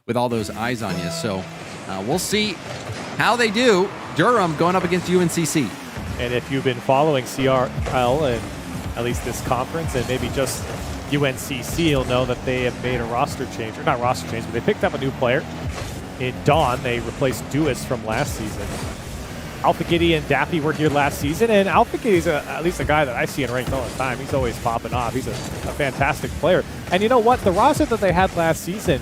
with all those eyes on you. So we'll see how they do. Durham going up against UNCC. And if you've been following CRL and at least this conference and maybe just UNCC, you'll know that they have made a roster change, or not roster change, but they picked up a new player in Dawn. They replaced Duis from last season. Alpha Giddy and Daffy were here last season, and Alpha Giddy's at least a guy that I see in ranked all the time. He's always popping off. He's a fantastic player. And you know what? The roster that they had last season,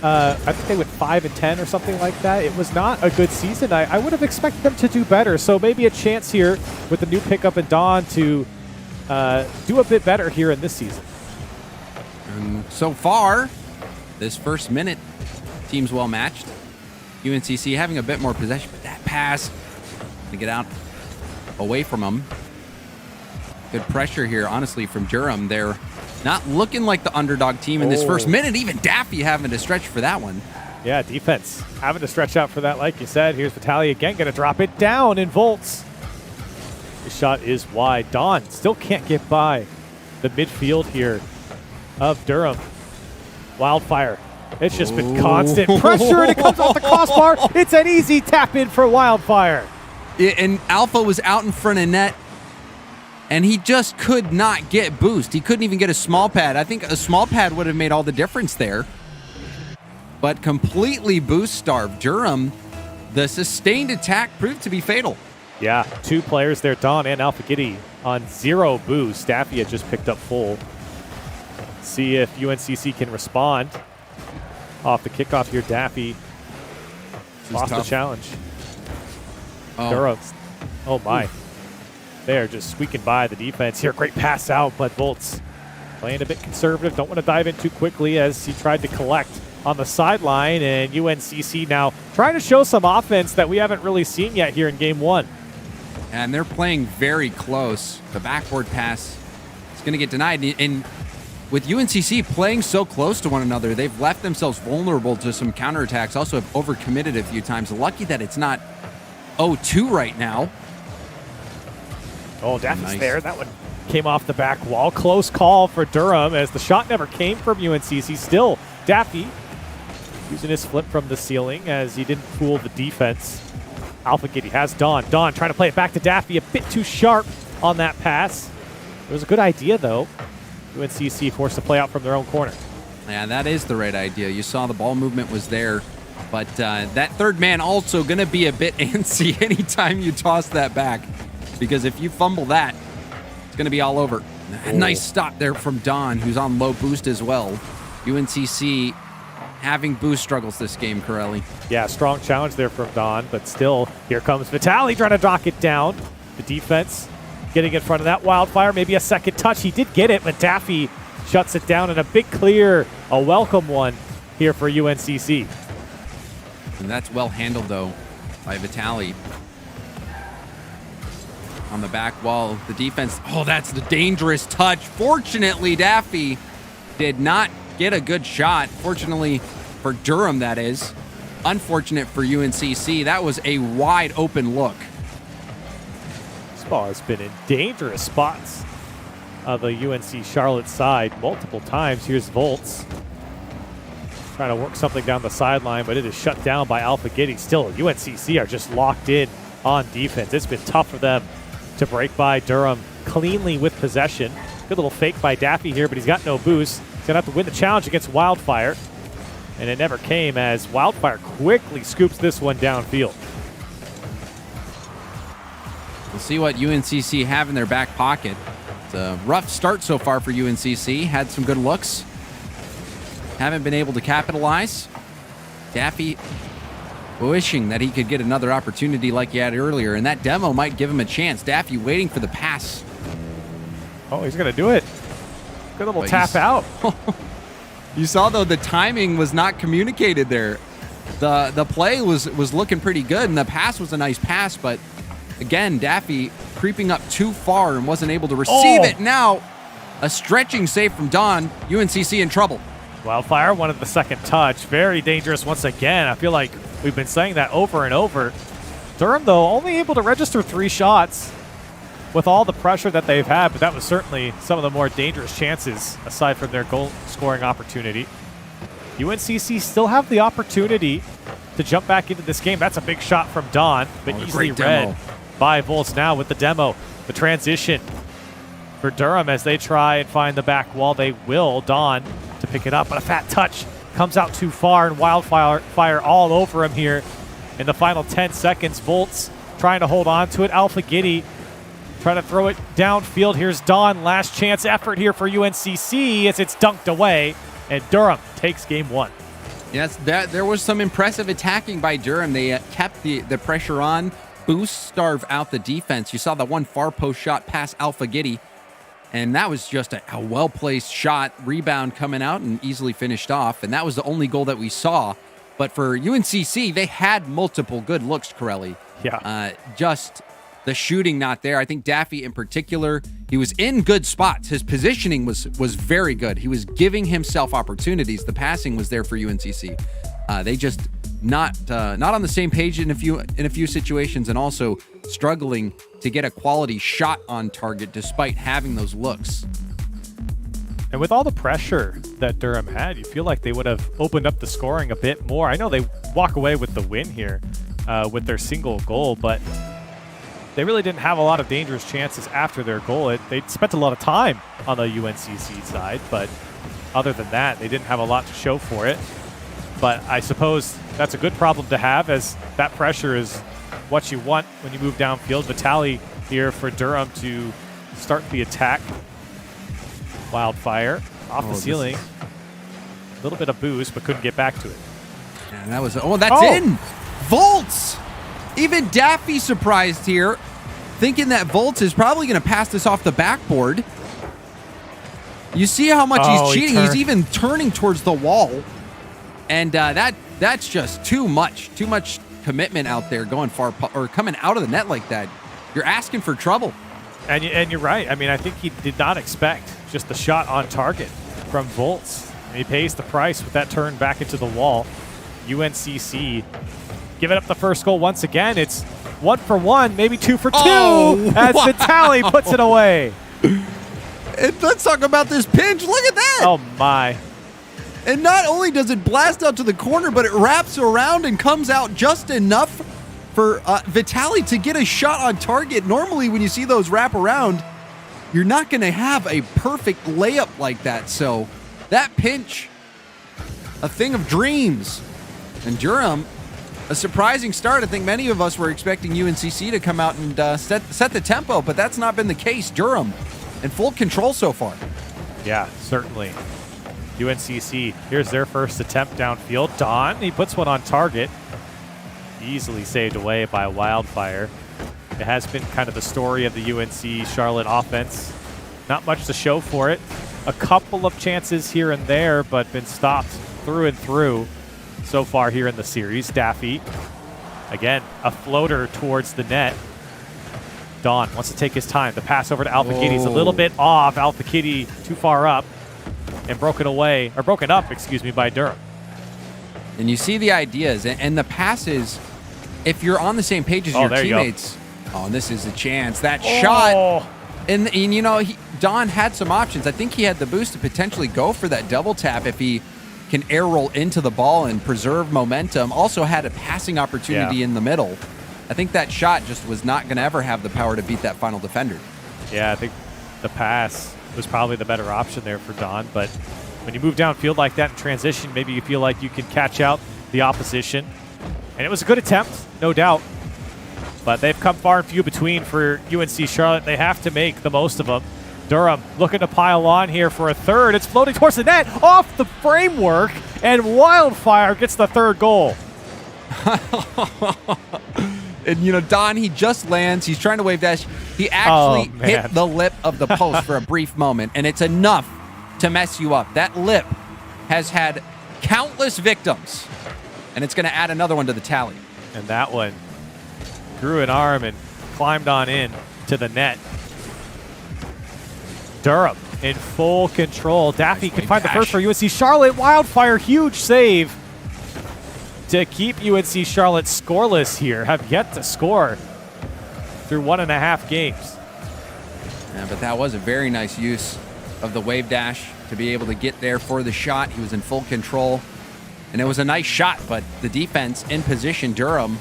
I think they went 5-10 or something like that. It was not a good season. I would have expected them to do better. So maybe a chance here with the new pickup in Dawn to do a bit better here in this season. And so far, this first minute, team's well matched. UNCC having a bit more possession, but that pass to get out away from them. Good pressure here, honestly, from Durham. They're not looking like the underdog team in this first minute. Even Daffy having to stretch for that one. Yeah, defense having to stretch out for that, like you said. Here's Vitaly again, going to drop it down in Volts. The shot is wide. Dawn still can't get by the midfield here of Durham. Wildfire. It's just been constant pressure, and it comes off the crossbar. It's an easy tap in for Wildfire. And Alpha was out in front of net, and he just could not get boost. He couldn't even get a small pad. I think a small pad would have made all the difference there. But completely boost starved. Durham, the sustained attack proved to be fatal. Yeah, two players there, Dawn and Alpha Giddy, on 0 boost. Daffy had just picked up full. See if UNCC can respond. Off the kickoff here, Daffy lost the challenge. Durham. Oh my. They are just squeaking by the defense here. Great pass out, but Volts playing a bit conservative. Don't want to dive in too quickly as he tried to collect on the sideline. And UNCC now trying to show some offense that we haven't really seen yet here in game 1. And they're playing very close. The backboard pass is going to get denied. And with UNCC playing so close to one another, they've left themselves vulnerable to some counterattacks. Also have overcommitted a few times. Lucky that it's not 0-2 right now. Oh, Daffy's there. That one came off the back wall. Close call for Durham as the shot never came from UNCC. Still, Daffy using his flip from the ceiling as he didn't fool the defense. Alpha Giddy has Dawn. Dawn trying to play it back to Daffy. A bit too sharp on that pass. It was a good idea, though. UNCC forced to play out from their own corner. Yeah, that is the right idea. You saw the ball movement was there. But that third man also going to be a bit antsy anytime you toss that back. Because if you fumble that, it's going to be all over. A nice stop there from Dawn, who's on low boost as well. UNCC having boost struggles this game, Corelli. Yeah, strong challenge there from Dawn, but still, here comes Vitaly trying to dock it down. The defense getting in front of that Wildfire, maybe a second touch. He did get it, but Daffy shuts it down, and a big clear, a welcome one here for UNCC. And that's well handled, though, by Vitaly. On the back wall, the defense, that's the dangerous touch. Fortunately, Daffy did not get a good shot. Fortunately for Durham, that is. Unfortunate for UNCC. That was a wide open look. This ball has been in dangerous spots of the UNC Charlotte side multiple times. Here's Volts trying to work something down the sideline, but it is shut down by Alpha Giddy. Still, UNCC are just locked in on defense. It's been tough for them to break by Durham cleanly with possession. Good little fake by Daffy here, but he's got no boost. He's going to have to win the challenge against Wildfire. And it never came as Wildfire quickly scoops this one downfield. We'll see what UNCC have in their back pocket. It's a rough start so far for UNCC. Had some good looks. Haven't been able to capitalize. Daffy wishing that he could get another opportunity like he had earlier, and that demo might give him a chance. Daffy waiting for the pass. Oh, he's going to do it. Good little tap out. You saw, though, the timing was not communicated there. The play was looking pretty good, and the pass was a nice pass, but again, Daffy creeping up too far and wasn't able to receive it. Now, a stretching save from Dawn. UNCC in trouble. Wildfire wanted the second touch. Very dangerous once again. I feel like we've been saying that over and over. Durham, though, only able to register 3 shots with all the pressure that they've had, but that was certainly some of the more dangerous chances aside from their goal-scoring opportunity. UNCC still have the opportunity to jump back into this game. That's a big shot from Don, but easily great demo read by Volts now with the demo. The transition for Durham as they try and find the back wall. They will. Don to pick it up, but a fat touch comes out too far, and Wildfire all over him here in the final 10 seconds. Volts trying to hold on to it. Alpha Giddy trying to throw it downfield. Here's Don. Last chance effort here for UNCC as it's dunked away, and Durham takes game 1. Yes, there was some impressive attacking by Durham. They kept the pressure on, starve out the defense. You saw the one far post shot past Alpha Giddy, and that was just a well-placed shot, rebound coming out and easily finished off, and that was the only goal that we saw. But for UNCC, they had multiple good looks, Corelli. Yeah. Just the shooting not there. I think Daffy in particular, he was in good spots. His positioning was very good. He was giving himself opportunities. The passing was there for UNCC. They just not on the same page in a few situations, and also struggling to get a quality shot on target despite having those looks. And with all the pressure that Durham had, you feel like they would have opened up the scoring a bit more. I know they walk away with the win here with their single goal, but they really didn't have a lot of dangerous chances after their goal. They spent a lot of time on the UNCC side, but other than that, they didn't have a lot to show for it. But I suppose that's a good problem to have, as that pressure is what you want when you move downfield. Vitaly here for Durham to start the attack. Wildfire off the ceiling. A little bit of boost, but couldn't get back to it. And that was, that's in! Volts! Even Daffy surprised here, thinking that Volts is probably going to pass this off the backboard. You see how much he's cheating. He's even turning towards the wall. And that's just too much commitment out there going far, or coming out of the net like that. You're asking for trouble. And you're right. I mean, I think he did not expect just the shot on target from Volts. And he pays the price with that turn back into the wall. UNCC giving up the first goal once again. It's 1 for 1, maybe 2 for 2, as Vitaly puts it away. Let's talk about this pinch. Look at that. Oh, my. And not only does it blast out to the corner, but it wraps around and comes out just enough for Vitaly to get a shot on target. Normally, when you see those wrap around, you're not going to have a perfect layup like that. So that pinch, a thing of dreams. And Durham, a surprising start. I think many of us were expecting UNCC to come out and set the tempo, but that's not been the case. Durham in full control so far. Yeah, certainly. UNCC, here's their first attempt downfield. Don, he puts one on target. Easily saved away by Wildfire. It has been kind of the story of the UNC Charlotte offense. Not much to show for it. A couple of chances here and there, but been stopped through and through so far here in the series. Daffy, again, a floater towards the net. Don wants to take his time. The pass over to Alpha Giddy is a little bit off. Alpha Giddy too far up and broken up, by Durham. And you see the ideas and the passes. If you're on the same page as your teammates, and this is a chance. That shot, and you know, Don had some options. I think he had the boost to potentially go for that double tap if he can air roll into the ball and preserve momentum. Also had a passing opportunity in the middle. I think that shot just was not going to ever have the power to beat that final defender. Yeah, I think the pass was probably the better option there for Don. But when you move downfield like that in transition, maybe you feel like you can catch out the opposition. And it was a good attempt, no doubt. But they've come far and few between for UNC Charlotte. They have to make the most of them. Durham looking to pile on here for a third. It's floating towards the net, off the framework, and Wildfire gets the third goal. And, you know, Don, he just lands. He's trying to wave dash. He actually hit the lip of the post for a brief moment, and it's enough to mess you up. That lip has had countless victims, and it's going to add another one to the tally. And that one grew an arm and climbed on in to the net. Durham in full control. Daffy can find the first for UNC Charlotte. Wildfire, huge save to keep UNC Charlotte scoreless here. Have yet to score through 1.5 games. Yeah, but that was a very nice use of the wave dash to be able to get there for the shot. He was in full control. And it was a nice shot, but the defense in position, Durham,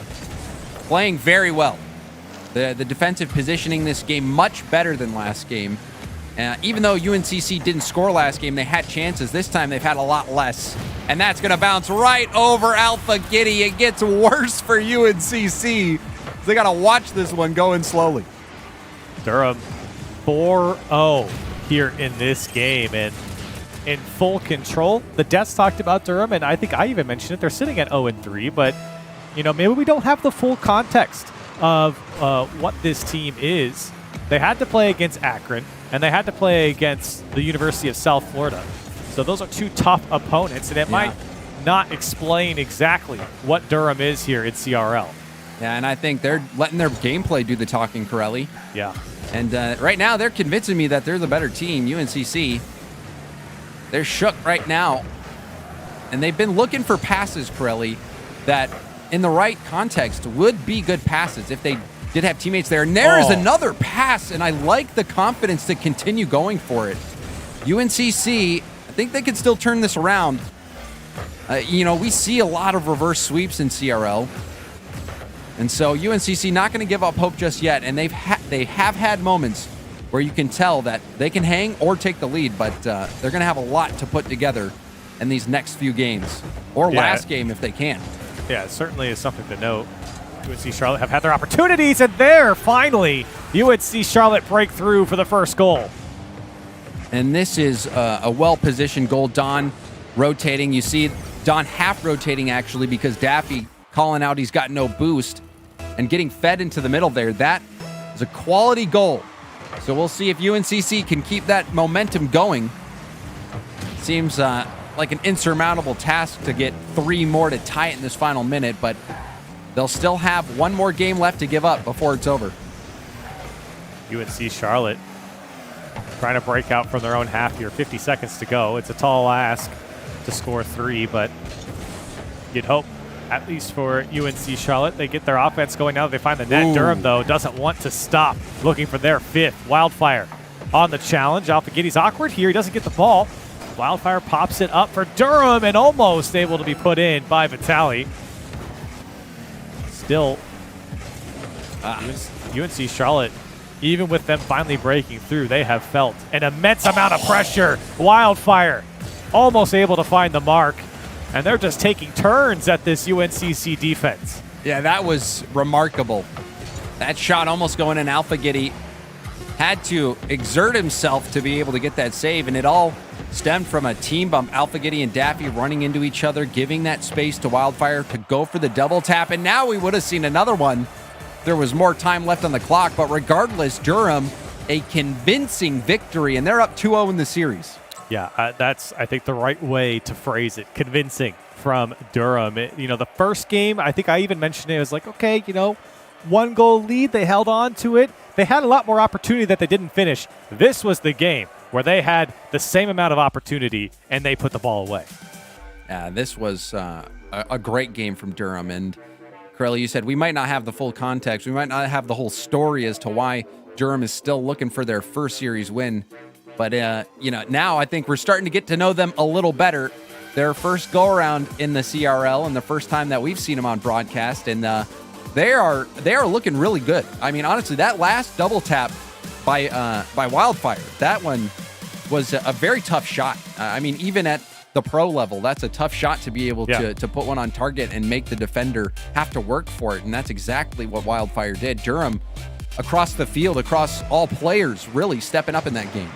playing very well. The defensive positioning this game much better than last game. Even though UNCC didn't score last game, they had chances. This time they've had a lot less. And that's going to bounce right over Alpha Giddy. It gets worse for UNCC. They got to watch this one going slowly. Durham 4-0 here in this game and in full control. The Deaths talked about Durham, and I think I even mentioned it. They're sitting at 0-3, but maybe we don't have the full context of what this team is. They had to play against Akron, and they had to play against the University of South Florida. So those are two tough opponents, and it might not explain exactly what Durham is here in CRL. Yeah, and I think they're letting their gameplay do the talking, Corelli. Yeah. And right now, they're convincing me that they're the better team, UNCC. They're shook right now. And they've been looking for passes, Corelli, that in the right context would be good passes if they did have teammates there. And there is another pass, and I like the confidence to continue going for it. UNCC, I think they could still turn this around. We see a lot of reverse sweeps in CRL. And so UNCC not going to give up hope just yet, and they have had moments where you can tell that they can hang or take the lead, but they're going to have a lot to put together in these next few games, or last game if they can. Yeah, it certainly is something to note. UNC Charlotte have had their opportunities, and there, finally, UNC Charlotte break through for the first goal. And this is a well-positioned goal. Don rotating. You see Don half rotating, actually, because Daffy calling out he's got no boost and getting fed into the middle there. That is a quality goal. So we'll see if UNCC can keep that momentum going. Seems like an insurmountable task to get 3 more to tie it in this final minute, but they'll still have 1 more game left to give up before it's over. UNC Charlotte trying to break out from their own half here. 50 seconds to go. It's a tall ask to score 3, but you'd hope, at least for UNC Charlotte, they get their offense going now that they find the net. Ooh. Durham, though, doesn't want to stop, looking for their 5th. Wildfire on the challenge. Alpha Giddy's awkward here. He doesn't get the ball. Wildfire pops it up for Durham and almost able to be put in by Vitali. Still, UNC Charlotte, even with them finally breaking through, they have felt an immense amount of pressure. Wildfire almost able to find the mark. And they're just taking turns at this UNCC defense. Yeah, that was remarkable. That shot almost going in. Alpha Giddy had to exert himself to be able to get that save, and it all stemmed from a team bump. Alpha Giddy and Daffy running into each other, giving that space to Wildfire to go for the double tap, and now we would have seen another one. There was more time left on the clock, but regardless, Durham, a convincing victory, and they're up 2-0 in the series. Yeah, that's, I think, the right way to phrase it. Convincing from Durham. The first game, I think I even mentioned it, it was like, okay, 1 goal lead. They held on to it. They had a lot more opportunity that they didn't finish. This was the game where they had the same amount of opportunity, and they put the ball away. Yeah, this was a great game from Durham. And, Corelli, you said we might not have the full context. We might not have the whole story as to why Durham is still looking for their first series win. But, now I think we're starting to get to know them a little better. Their first go-around in the CRL and the first time that we've seen them on broadcast. And they are looking really good. I mean, honestly, that last double tap by Wildfire, that one was a very tough shot. I mean, even at the pro level, that's a tough shot to be able to put one on target and make the defender have to work for it. And that's exactly what Wildfire did. Durham, across the field, across all players, really stepping up in that game.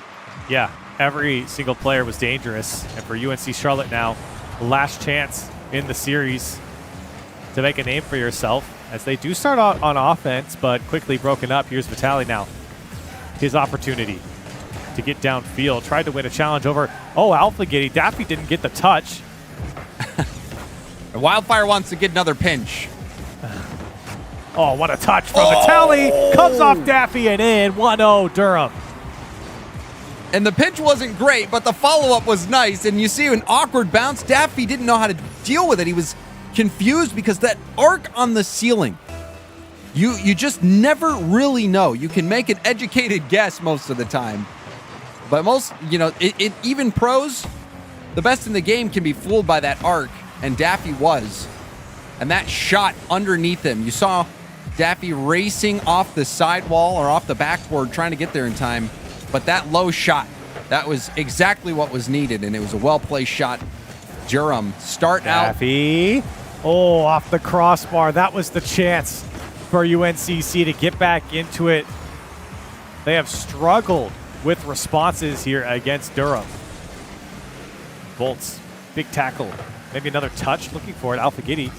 Yeah, every single player was dangerous. And for UNC Charlotte now, last chance in the series to make a name for yourself, as they do start out on offense, but quickly broken up. Here's Vitali now. His opportunity to get downfield. Tried to win a challenge over, Alpha Giddy. Daffy didn't get the touch. Wildfire wants to get another pinch. Oh, what a touch from Vitali. Comes off Daffy and in. 1-0 Durham. And the pitch wasn't great, but the follow-up was nice. And you see an awkward bounce. Daffy didn't know how to deal with it. He was confused because that arc on the ceiling, you just never really know. You can make an educated guess most of the time. But most, even pros, the best in the game can be fooled by that arc. and Daffy was. And that shot underneath him, you saw Daffy racing off the sidewall or off the backboard trying to get there in time. But that low shot, that was exactly what was needed, and it was a well-placed shot. Durham start Daffy. out. Oh, off the crossbar. That was the chance for UNCC to get back into it. They have struggled with responses here against Durham. Bolts, big tackle. Maybe another touch, looking for it. Alphagidi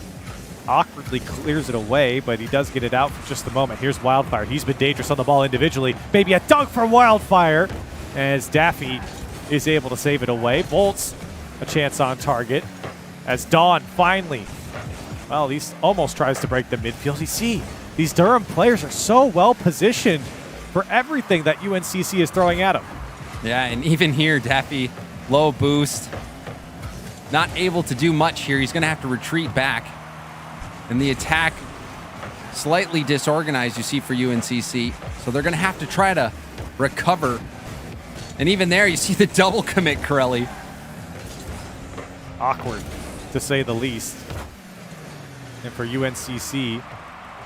awkwardly clears it away, but he does get it out for just the moment. Here's Wildfire. He's been dangerous on the ball individually. Maybe a dunk from Wildfire as Daffy is able to save it away. Bolts, a chance on target as Dawn finally, well, he almost tries to break the midfield. You see, these Durham players are so well positioned for everything that UNCC is throwing at them. Yeah, and even here, Daffy, low boost. Not able to do much here. He's going to have to retreat back. And the attack slightly disorganized, you see, for UNCC. So they're going to have to try to recover. And even there, you see the double commit, Corelli. Awkward, to say the least. And for UNCC,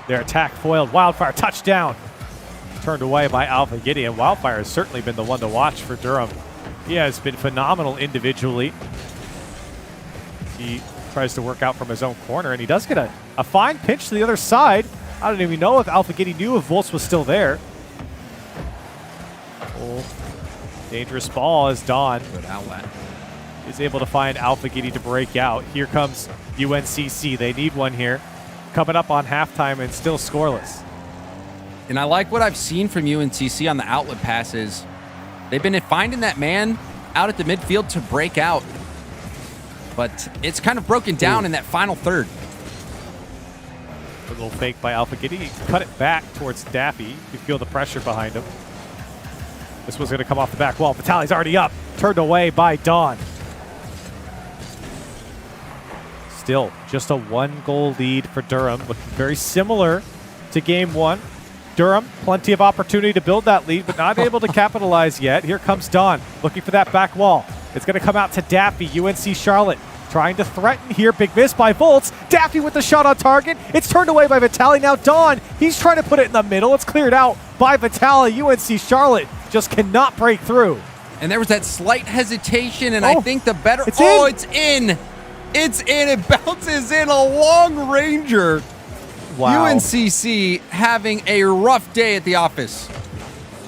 their attack foiled. Wildfire, touchdown. Turned away by Alphagidi. And Wildfire has certainly been the one to watch for Durham. He has been phenomenal individually. He tries to work out from his own corner, and he does get a fine pitch to the other side. I don't even know if Alphagidi knew if Volts was still there. Oh, dangerous ball as Dawn Good outlet. is able to find Alphagidi to break out. Here comes UNCC. They need one here. Coming up on halftime and still scoreless. And I like what I've seen from UNCC on the outlet passes. They've been finding that man out at the midfield to break out. But it's kind of broken down in that final third. A little fake by Alphagidi. Cut it back towards Daffy. You feel the pressure behind him. This was going to come off the back wall. Vitali's already up. Turned away by Dawn. Still, just a 1-goal lead for Durham. Looking very similar to game one. Durham, plenty of opportunity to build that lead, but not able to capitalize yet. Here comes Dawn, looking for that back wall. It's going to come out to Daffy, UNC Charlotte. Trying to threaten here. Big miss by Volts. Daffy with the shot on target. It's turned away by Vitali. Now Dawn, he's trying to put it in the middle. It's cleared out by Vitali. UNC Charlotte just cannot break through. And there was that slight hesitation, and I think the better... It's in. It's in. It bounces in. A long ranger. Wow. UNCC having a rough day at the office.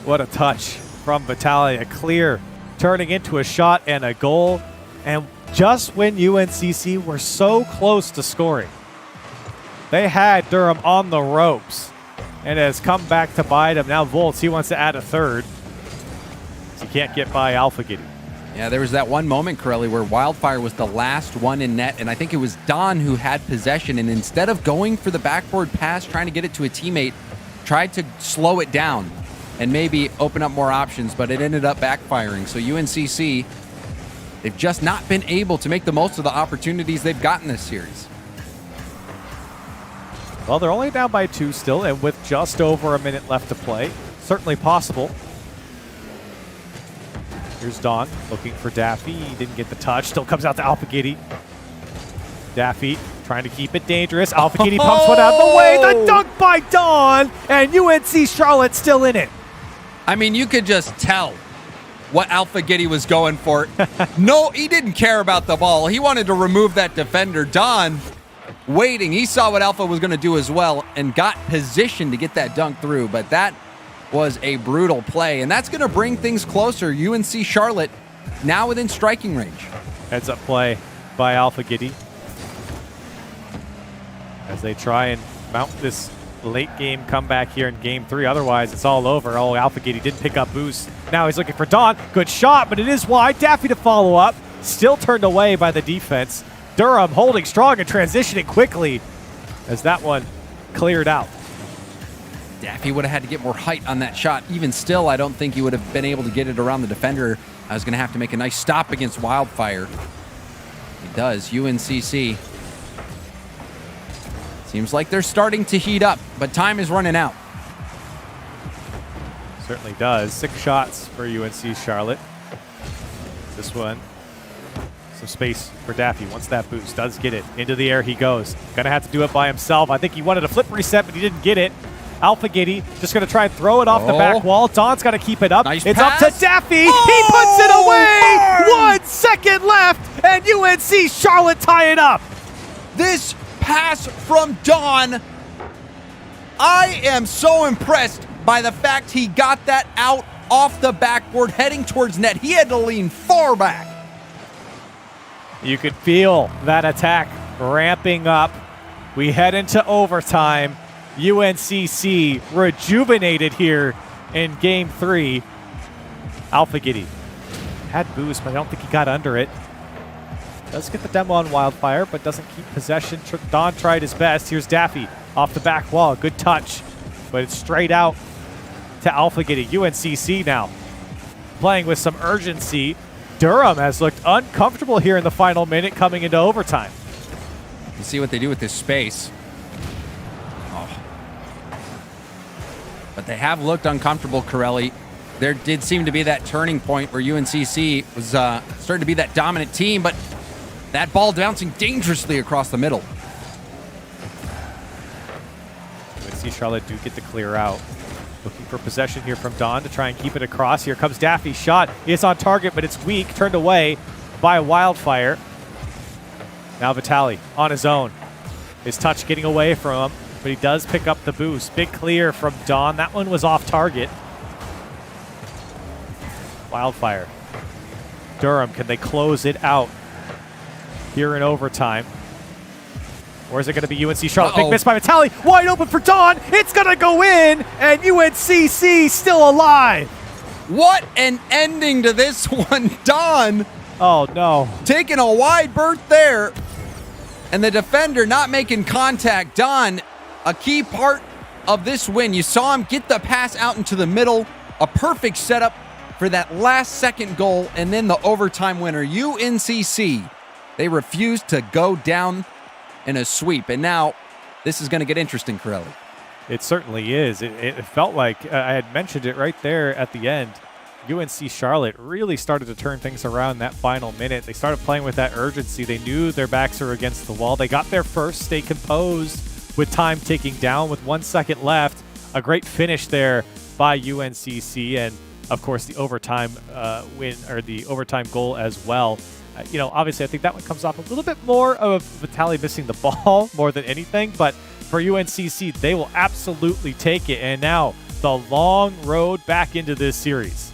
What a touch from Vitali. A clear turning into a shot and a goal. And just when UNCC were so close to scoring, they had Durham on the ropes and has come back to bite him. Now Volts, he wants to add a third. He can't get by Alphagidi. Yeah, there was that one moment, Corelli, where Wildfire was the last one in net, and I think it was Don who had possession, and instead of going for the backboard pass, trying to get it to a teammate, tried to slow it down and maybe open up more options, but it ended up backfiring. So UNCC, they've just not been able to make the most of the opportunities they've gotten this series. Well, they're only down by 2 still, and with just over a minute left to play, certainly possible. Here's Dawn looking for Daffy. He didn't get the touch. Still comes out to Alphagidi. Daffy trying to keep it dangerous. Alphagidi pumps one out of the way. The dunk by Dawn, and UNC Charlotte still in it. I mean, you could just tell what Alphagidi was going for. No, he didn't care about the ball. He wanted to remove that defender. Don waiting. He saw what Alpha was going to do as well and got positioned to get that dunk through. But that was a brutal play, and that's going to bring things closer. UNC Charlotte now within striking range. Heads up play by Alphagidi as they try and mount this late game comeback here in game 3. Otherwise, it's all over. Oh, Alphagidi didn't pick up boost. Now he's looking for Dawn. Good shot, but it is wide. Daffy to follow up. Still turned away by the defense. Durham holding strong and transitioning quickly as that one cleared out. Daffy would have had to get more height on that shot. Even still, I don't think he would have been able to get it around the defender. I was going to have to make a nice stop against Wildfire. He does. UNCC. Seems like they're starting to heat up, but time is running out. Certainly does. 6 shots for UNC Charlotte. This one Some space for Daffy. Once that boost does get it. Into the air he goes. Gonna have to do it by himself. I think he wanted a flip reset, but he didn't get it. Alpha Giddy just going to try and throw it off the back wall. Don's got to keep it up. Nice it's pass. up to Daffy. He puts it away. 1 second left, and UNC Charlotte tie it up. This pass from Don, I am so impressed by the fact he got that out off the backboard heading towards net. He had to lean far back. You could feel that attack ramping up. We head into overtime. UNCC rejuvenated here in game 3. Alpha Giddy had boost, but I don't think he got under it. Does get the demo on Wildfire, but doesn't keep possession. Don tried his best. Here's Daffy off the back wall. Good touch, but it's straight out to Alpha Giddy. UNCC now playing with some urgency. Durham has looked uncomfortable here in the final minute coming into overtime. You see what they do with this space. But they have looked uncomfortable, Corelli. There did seem to be that turning point where UNCC was starting to be that dominant team, but that ball bouncing dangerously across the middle. UNC Charlotte do get to clear out. Looking for possession here from Don to try and keep it across. Here comes Daffy's shot. It's on target, but it's weak. Turned away by Wildfire. Now Vitali on his own. His touch getting away from him, but he does pick up the boost. Big clear from Don. That one was off target. Wildfire. Durham, can they close it out here in overtime? Or is it going to be UNC Charlotte? Big miss by Vitali. Wide open for Don. It's going to go in, and UNCC still alive. What an ending to this one. Don. Oh, no. Taking a wide berth there, and the defender not making contact. Don, a key part of this win. You saw him get the pass out into the middle. A perfect setup for that last second goal, and then the overtime winner. UNCC, they refused to go down in a sweep, and now this is going to get interesting, Corelli. It certainly is. It felt like, I had mentioned it right there at the end, UNC Charlotte really started to turn things around that final minute. They started playing with that urgency. They knew their backs were against the wall. They got there first, stay composed with time ticking down with 1 second left. A great finish there by UNCC, and of course the overtime win, or the overtime goal as well. Obviously I think that one comes off a little bit more of Vitali missing the ball more than anything, but for UNCC, they will absolutely take it. And now the long road back into this series.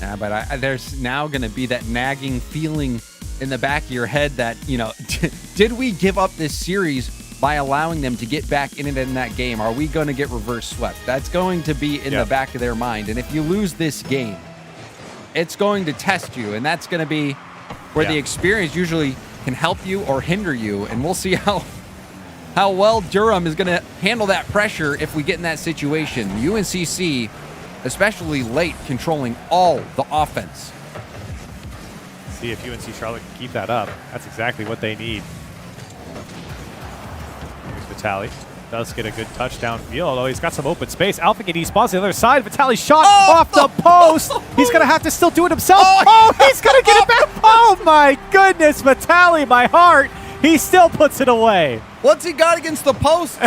Yeah, but there's now going to be that nagging feeling in the back of your head that, did we give up this series by allowing them to get back in that game? Are we going to get reverse swept? That's going to be in the back of their mind. And if you lose this game, it's going to test you, and that's going to be where the experience usually can help you or hinder you. And we'll see how well Durham is going to handle that pressure if we get in that situation. UNCC, especially late, controlling all the offense. See if UNC Charlotte can keep that up. That's exactly what they need. Here's Vitali. Does get a good touchdown field, although he's got some open space. Alpha Giddy spawns to the other side. Vitali shot off the post. He's going to have to still do it himself. He's going to get it back. Oh, my goodness, Vitali, my heart. He still puts it away. What's he got against the post?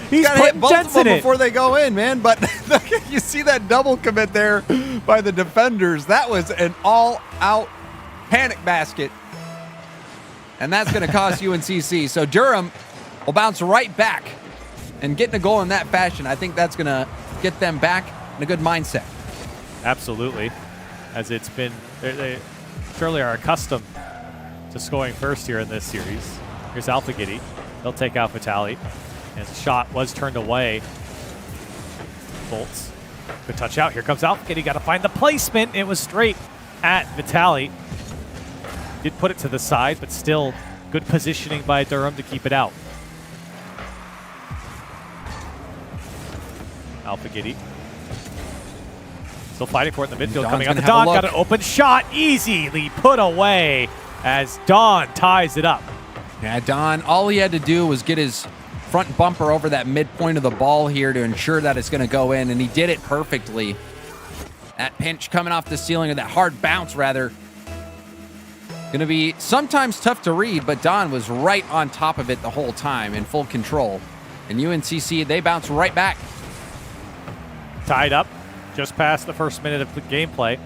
He's got to hit both of them in before they go in, man. But you see that double commit there by the defenders. That was an all-out panic basket. And that's going to cost UNCC. So Durham will bounce right back, and getting a goal in that fashion, I think that's going to get them back in a good mindset. Absolutely. As it's been, they surely are accustomed to scoring first here in this series. Here's Alpha Giddy. They'll take out Vitali. And the shot was turned away. Bolts. Good touch out. Here comes Alpha Giddy. Got to find the placement. It was straight at Vitali. Did put it to the side, but still good positioning by Durham to keep it out. Alpha Giddy. Still fighting for it in the midfield. Coming on to Don. Got an open shot. Easily put away as Don ties it up. Yeah, Don, all he had to do was get his front bumper over that midpoint of the ball here to ensure that it's going to go in, and he did it perfectly. That pinch coming off the ceiling, or that hard bounce, rather. Going to be sometimes tough to read, but Don was right on top of it the whole time in full control. And UNCC, they bounce right back. Tied up just past the first minute of the gameplay.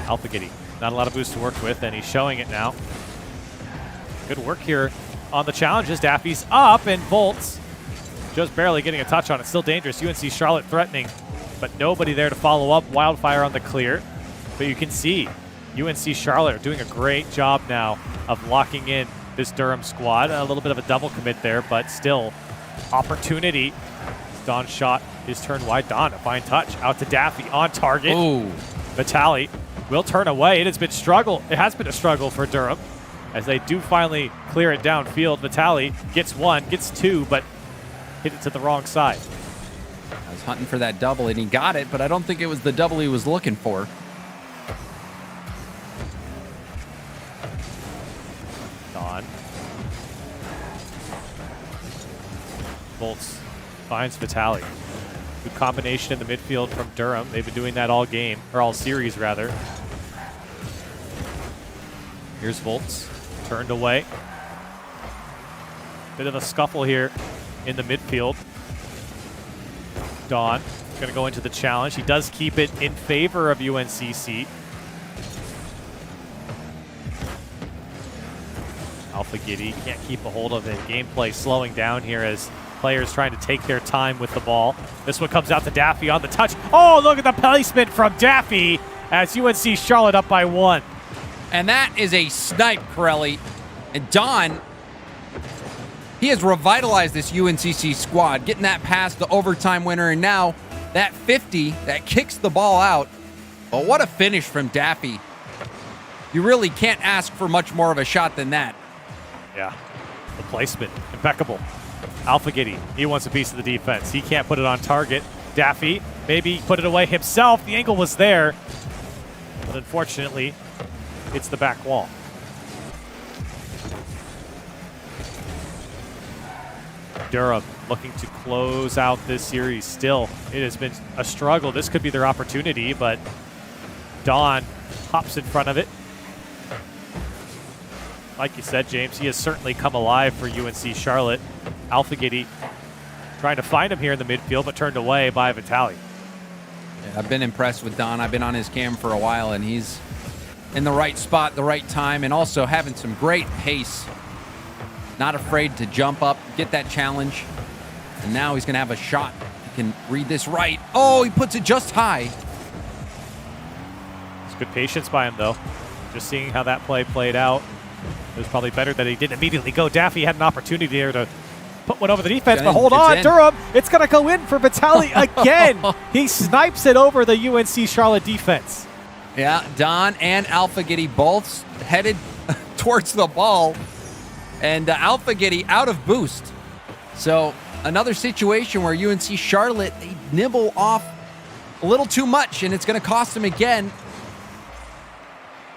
Alphagiddy, not a lot of boost to work with, and he's showing it now. Good work here on the challenges. Daffy's up, and Volts just barely getting a touch on it. Still dangerous. UNC Charlotte threatening, but nobody there to follow up. Wildfire on the clear. But you can see UNC Charlotte are doing a great job now of locking in this Durham squad. A little bit of a double commit there, but still opportunity. Don shot his turn wide. Don, a fine touch. Out to Daffy on target. Ooh. Vitali will turn away. It has been a struggle for Durham as they do finally clear it downfield. Vitali gets one, gets two, but hit it to the wrong side. I was hunting for that double, and he got it, but I don't think it was the double he was looking for. Don. Bolts finds Vitali. Good combination in the midfield from Durham. They've been doing that all game, or all series rather. Here's Volts, turned away. Bit of a scuffle here in the midfield. Don going to go into the challenge. He does keep it in favor of UNCC. Alphagiddy can't keep a hold of it. Gameplay slowing down here as players trying to take their time with the ball. This one comes out to Daffy on the touch. Oh, look at the placement from Daffy as UNC Charlotte up by 1. And that is a snipe, Corelli. And Don, he has revitalized this UNCC squad, getting that past the overtime winner, and now that 50 that kicks the ball out. But what a finish from Daffy. You really can't ask for much more of a shot than that. Yeah, the placement, impeccable. Alphagiddy, he wants a piece of the defense. He can't put it on target. Daffy, maybe put it away himself. The angle was there, but unfortunately, it's the back wall. Durham looking to close out this series still. It has been a struggle. This could be their opportunity, but Don hops in front of it. Like you said, James, he has certainly come alive for UNC Charlotte. Alphagiddy trying to find him here in the midfield, but turned away by Vitali. Yeah, I've been impressed with Don. I've been on his cam for a while, and he's in the right spot, the right time, and also having some great pace. Not afraid to jump up, get that challenge, and now he's going to have a shot. He can read this right. Oh, he puts it just high. It's good patience by him, though. Just seeing how that play played out. It was probably better that he didn't immediately go. Daffy had an opportunity there to put one over the defense, but hold on, Durham. It's going to go in for Vitali again. He snipes it over the UNC Charlotte defense. Yeah, Don and Alphagiddy both headed towards the ball, and Alphagiddy out of boost. So another situation where UNC Charlotte, they nibble off a little too much, and it's going to cost them again.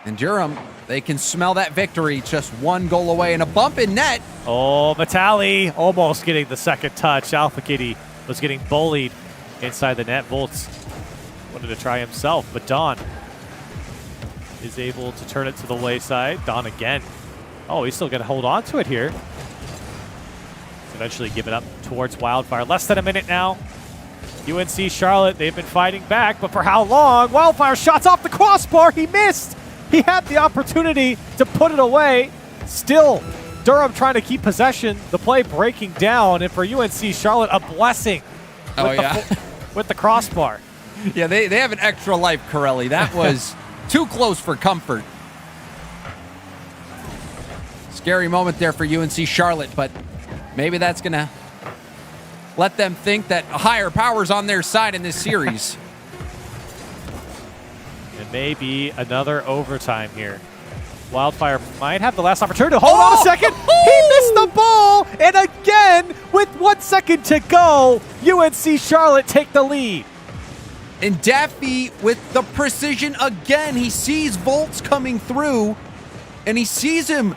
And Durham, they can smell that victory, just one goal away and a bump in net. Oh, Vitali almost getting the second touch. Alphagiddy was getting bullied inside the net. Volts wanted to try himself, but Don is able to turn it to the wayside. Don again. Oh, he's still going to hold on to it here. Eventually give it up towards Wildfire. Less than a minute now. UNC Charlotte, they've been fighting back, but for how long? Wildfire shots off the crossbar. He missed. He had the opportunity to put it away. Still, Durham trying to keep possession. The play breaking down, and for UNC Charlotte, a blessing with the crossbar. Yeah, they have an extra life, Corelli. That was too close for comfort. Scary moment there for UNC Charlotte, but maybe that's going to let them think that a higher power's on their side in this series. And maybe another overtime here. Wildfire might have the last opportunity. Hold on a second. He missed the ball. And again, with 1 second to go, UNC Charlotte take the lead. And Daffy with the precision again. He sees Volts coming through, and he sees him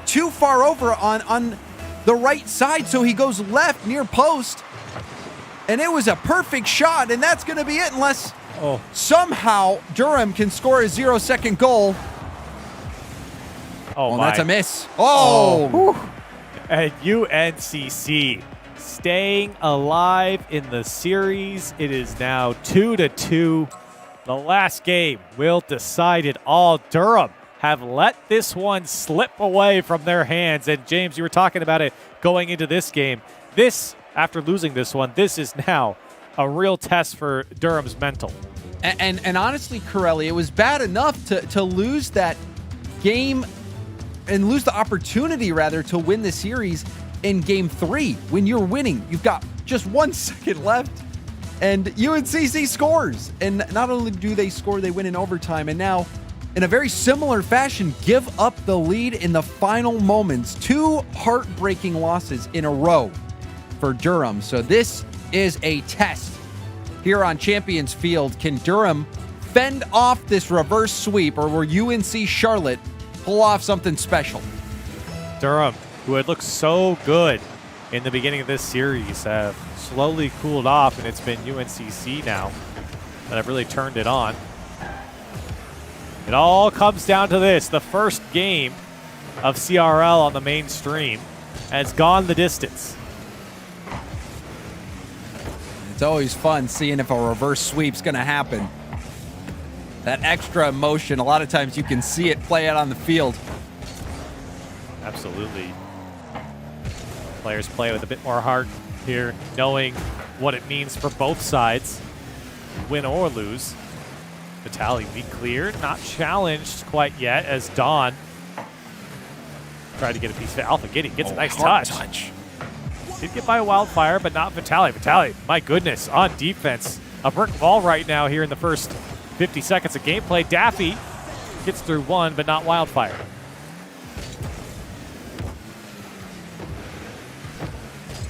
too far over on the right side, so he goes left near post. And it was a perfect shot, and that's going to be it unless somehow Durham can score a 0-second goal. Oh, that's a miss. Oh! And UNCC staying alive in the series. It is now 2-2. The last game will decide it all. Durham have let this one slip away from their hands. And James, you were talking about it going into this game. This, after losing this one, this is now a real test for Durham's mental. And honestly, Corelli, it was bad enough to lose that game and lose the opportunity, rather, to win the series in game 3 when you're winning. You've got just 1 second left, and UNCC scores. And not only do they score, they win in overtime. And now, in a very similar fashion, give up the lead in the final moments. 2 heartbreaking losses in a row for Durham. So this is a test here on Champions Field. Can Durham fend off this reverse sweep, or will UNC Charlotte pull off something special? Durham, who had looked so good in the beginning of this series, have slowly cooled off, and it's been UNCC now that have really turned it on. It all comes down to this. The first game of CRL on the main stream has gone the distance. It's always fun seeing if a reverse sweep's going to happen. That extra emotion, a lot of times you can see it play out on the field. Absolutely. Players play with a bit more heart here, knowing what it means for both sides, win or lose. Vitali, we cleared, not challenged quite yet, as Dawn tried to get a piece of Alpha Giddy. Gets a nice touch. Did get by Wildfire, but not Vitali. Vitali, my goodness, on defense. A brick wall right now here in the first 50 seconds of gameplay. Daffy gets through one, but not Wildfire.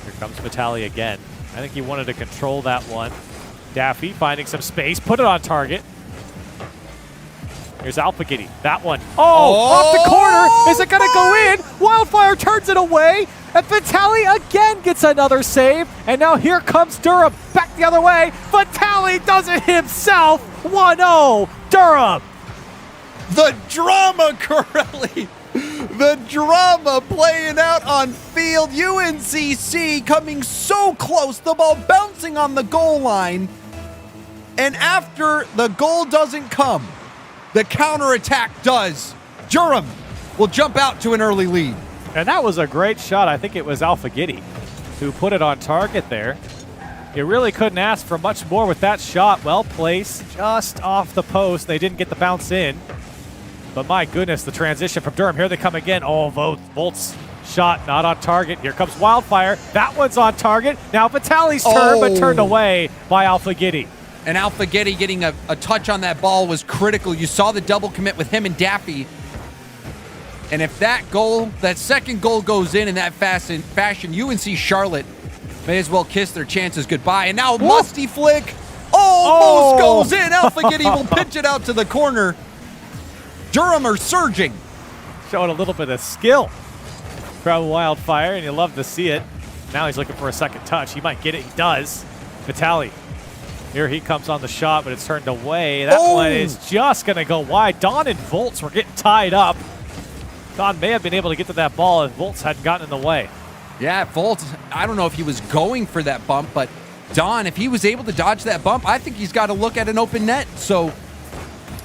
Here comes Vitali again. I think he wanted to control that one. Daffy finding some space, put it on target. Here's Alpha Giddy. That one. Oh, off the corner. Is it going to go in? Wildfire turns it away. And Vitali again gets another save. And now here comes Durham. Back the other way. Vitali does it himself. 1-0 Durham. The drama, Corelli. The drama playing out on field. UNCC coming so close. The ball bouncing on the goal line. And after the goal doesn't come, the counterattack does. Durham will jump out to an early lead. And that was a great shot. I think it was Alpha Giddy who put it on target there. You really couldn't ask for much more with that shot. Well placed, just off the post. They didn't get the bounce in. But my goodness, the transition from Durham. Here they come again. Oh, Volt's shot not on target. Here comes Wildfire. That one's on target. Now Vitali's turn, but turned away by Alpha Giddy. And Alpha Giddy getting a touch on that ball was critical. You saw the double commit with him and Daffy. And if that second goal goes in that fashion, UNC Charlotte may as well kiss their chances goodbye. And now a musty flick almost goes in. Alpha Giddy will pitch it out to the corner. Durham are surging. Showing a little bit of skill from Wildfire, and you love to see it. Now he's looking for a second touch. He might get it. He does. Vitali. Here he comes on the shot, but it's turned away. That one is just going to go wide. Don and Volts were getting tied up. Don may have been able to get to that ball if Volts hadn't gotten in the way. Yeah, Volts, I don't know if he was going for that bump, but Don, if he was able to dodge that bump, I think he's got to look at an open net. So,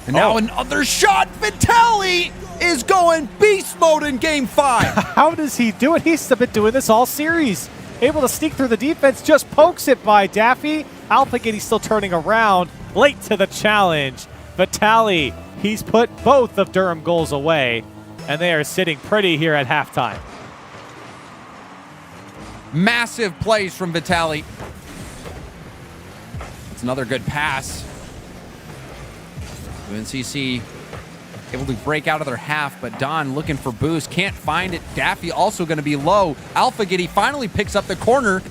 and now another shot. Vitali is going beast mode in Game 5. How does he do it? He's been doing this all series. Able to sneak through the defense, just pokes it by Daffy. Alpha Giddy still turning around, late to the challenge. Vitali, he's put both of Durham goals away, and they are sitting pretty here at halftime. Massive plays from Vitali. It's another good pass. UNCC able to break out of their half, but Don looking for boost. Can't find it. Daffy also going to be low. Alpha Giddy finally picks up the corner,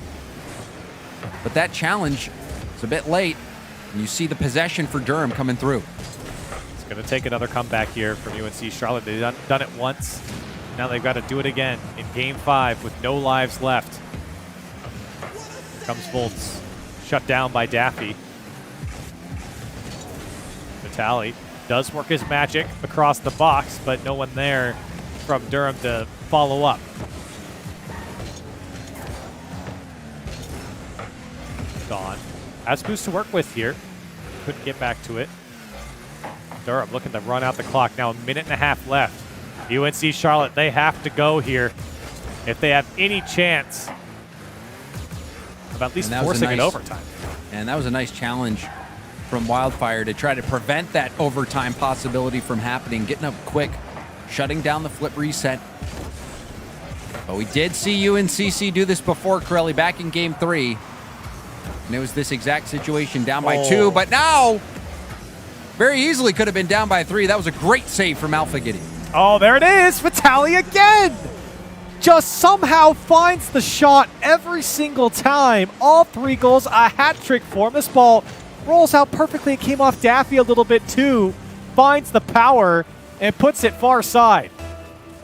but that challenge is a bit late. And you see the possession for Durham coming through. It's going to take another comeback here from UNC Charlotte. They've done it once. Now they've got to do it again in Game 5 with no lives left. Here comes Volts. Shut down by Daffy. Vitali does work his magic across the box, but no one there from Durham to follow up. Gone. Has boost to work with here. Couldn't get back to it. Durham looking to run out the clock. Now 1.5 minutes left. UNC Charlotte, they have to go here if they have any chance of at least forcing an overtime. And that was a nice challenge from Wildfire to try to prevent that overtime possibility from happening. Getting up quick, shutting down the flip reset. But we did see UNCC do this before, Corelli, back in Game 3. And it was this exact situation, down by 2. But now, very easily could have been down by 3. That was a great save from Alpha Giddy. Oh, there it is. Vitali again. Just somehow finds the shot every single time. All 3 goals, a hat trick for him. This ball rolls out perfectly. It came off Daffy a little bit too. Finds the power and puts it far side.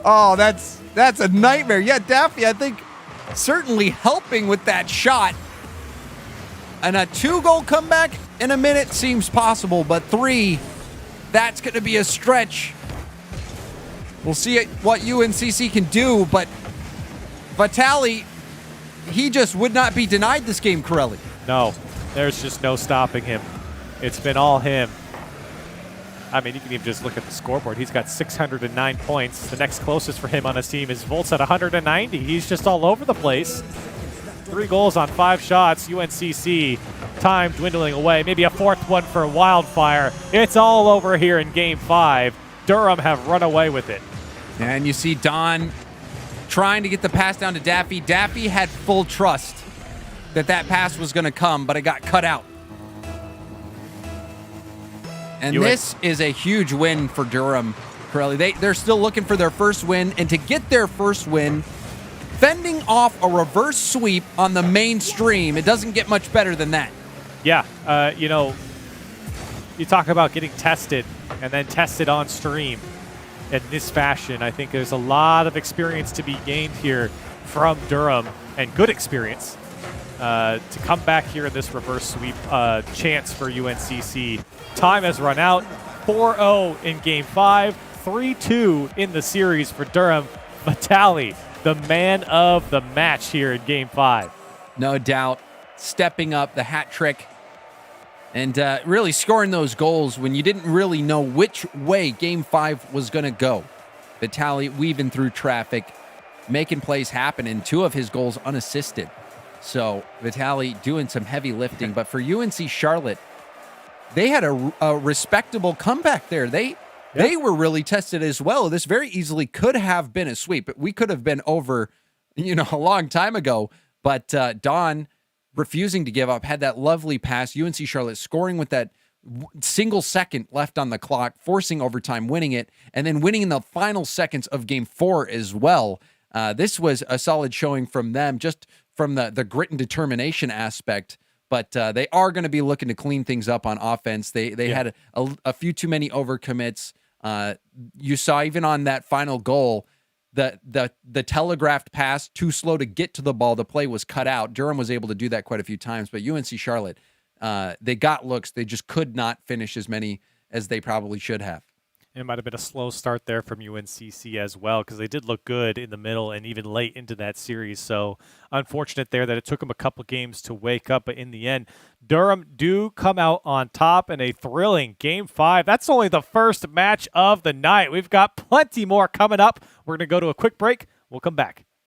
Oh, that's a nightmare. Yeah, Daffy, I think, certainly helping with that shot. And a 2-goal comeback in a minute seems possible, but 3, that's going to be a stretch. We'll see what UNCC can do, but Vitali, he just would not be denied this game, Corelli. No, there's just no stopping him. It's been all him. I mean, you can even just look at the scoreboard. He's got 609 points. The next closest for him on his team is Volts at 190. He's just all over the place. 3 goals on 5 shots. UNCC, time dwindling away. Maybe a 4th one for Wildfire. It's all over here in Game 5. Durham have run away with it. And you see Don trying to get the pass down to Daffy. Daffy had full trust that pass was going to come, but it got cut out. And this is a huge win for Durham, Corelli. They're still looking for their first win, and to get their first win, fending off a reverse sweep on the mainstream, it doesn't get much better than that. Yeah, you talk about getting tested and then tested on stream in this fashion. I think there's a lot of experience to be gained here from Durham, and good experience to come back here in this reverse sweep chance for UNCC. Time has run out. 4-0 in Game 5, 3-2 in the series for Durham. Vitali, the man of the match here in Game 5. No doubt. Stepping up, the hat trick, and really scoring those goals when you didn't really know which way Game 5 was going to go. Vitali weaving through traffic, making plays happen, and 2 of his goals unassisted. So Vitali doing some heavy lifting. But for UNC Charlotte, they had a respectable comeback there. They were really tested as well. This very easily could have been a sweep. We could have been over, a long time ago. But Don, refusing to give up, had that lovely pass. UNC Charlotte scoring with that single second left on the clock, forcing overtime, winning it, and then winning in the final seconds of Game 4 as well. This was a solid showing from them, just from the grit and determination aspect. But they are going to be looking to clean things up on offense. They had a few too many overcommits. You saw even on that final goal, the telegraphed pass, too slow to get to the ball. The play was cut out. Durham was able to do that quite a few times. But UNC Charlotte, they got looks. They just could not finish as many as they probably should have. It might have been a slow start there from UNCC as well, because they did look good in the middle and even late into that series. So unfortunate there that it took them a couple games to wake up. But in the end, Durham do come out on top in a thrilling Game 5. That's only the first match of the night. We've got plenty more coming up. We're going to go to a quick break. We'll come back.